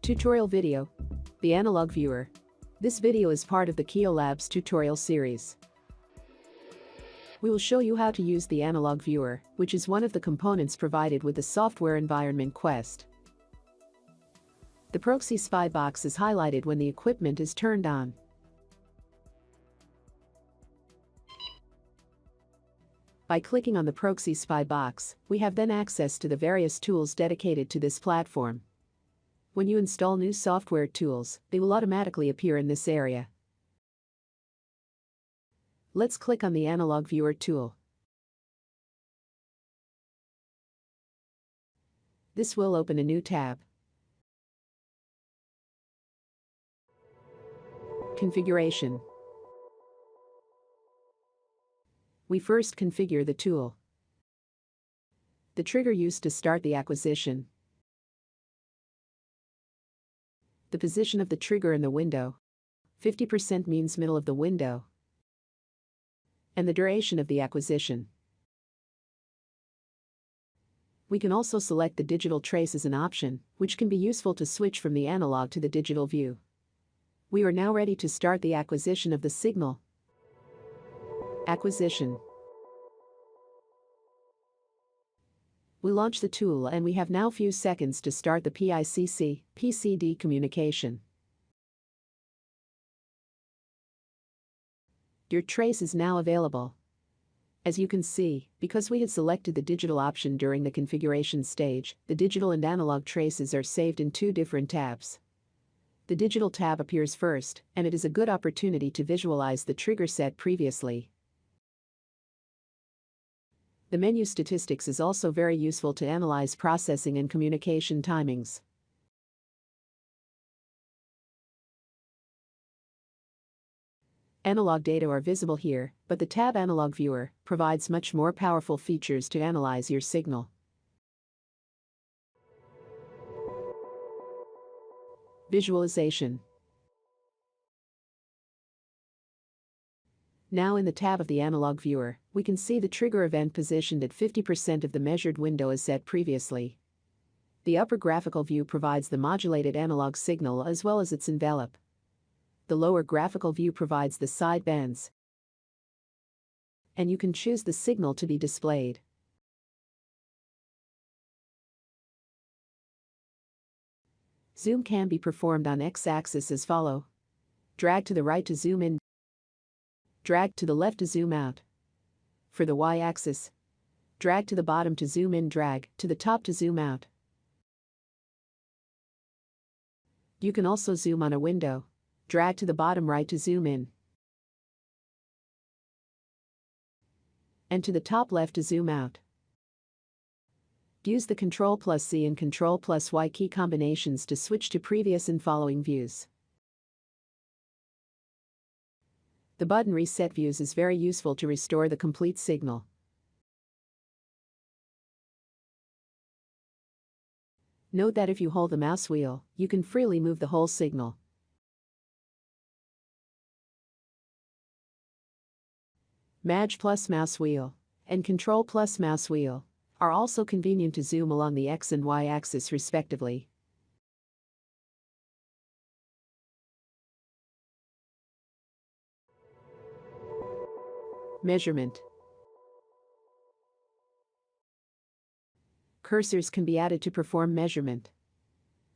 Tutorial video. The Analog Viewer. This video is part of the KEOLABS tutorial series. We will show you how to use the Analog Viewer, which is one of the components provided with the software environment Quest. The Proxy Spy box is highlighted when the equipment is turned on. By clicking on the Proxy Spy box, we have then access to the various tools dedicated to this platform. When you install new software tools, they will automatically appear in this area. Let's click on the Analog Viewer tool. This will open a new tab. Configuration. We first configure the tool. The trigger used to start the acquisition. The position of the trigger in the window. 50% means middle of the window. And the duration of the acquisition. We can also select the digital trace as an option, which can be useful to switch from the analog to the digital view. We are now ready to start the acquisition of the signal. Acquisition. We launch the tool and we have now few seconds to start the PICC/PCD communication. Your trace is now available. As you can see, because we had selected the digital option during the configuration stage, the digital and analog traces are saved in two different tabs. The digital tab appears first, and it is a good opportunity to visualize the trigger set previously. The menu statistics is also very useful to analyze processing and communication timings. Analog data are visible here, but the tab Analog Viewer provides much more powerful features to analyze your signal. Visualization. Now in the tab of the Analog Viewer, we can see the trigger event positioned at 50% of the measured window as set previously. The upper graphical view provides the modulated analog signal as well as its envelope. The lower graphical view provides the side bands. And you can choose the signal to be displayed. Zoom can be performed on X-axis as follows. Drag to the right to zoom in. Drag to the left to zoom out. For the Y-axis, drag to the bottom to zoom in, drag to the top to zoom out. You can also zoom on a window. Drag to the bottom right to zoom in. And to the top left to zoom out. Use the Ctrl+C and Ctrl+Y key combinations to switch to previous and following views. The button Reset Views is very useful to restore the complete signal. Note that if you hold the mouse wheel, you can freely move the whole signal. Maj plus mouse wheel and Control plus mouse wheel are also convenient to zoom along the X and Y axis respectively. Measurement. Cursors can be added to perform measurement.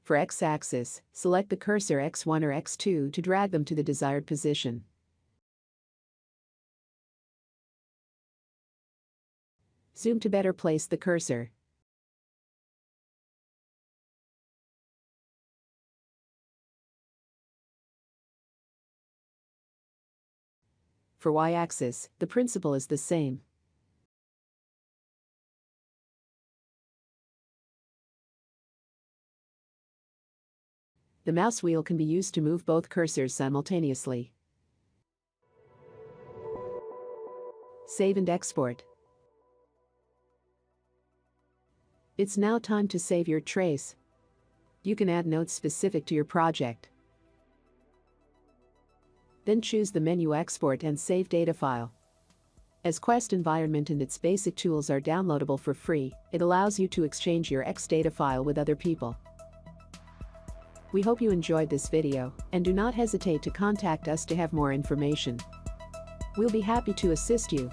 For X-axis, select the cursor X1 or X2 to drag them to the desired position. Zoom to better place the cursor. For Y-axis, the principle is the same. The mouse wheel can be used to move both cursors simultaneously. Save and export. It's now time to save your trace. You can add notes specific to your project. Then choose the menu Export and Save Data File. As Quest environment and its basic tools are downloadable for free, it allows you to exchange your X data file with other people. We hope you enjoyed this video and do not hesitate to contact us to have more information. We'll be happy to assist you.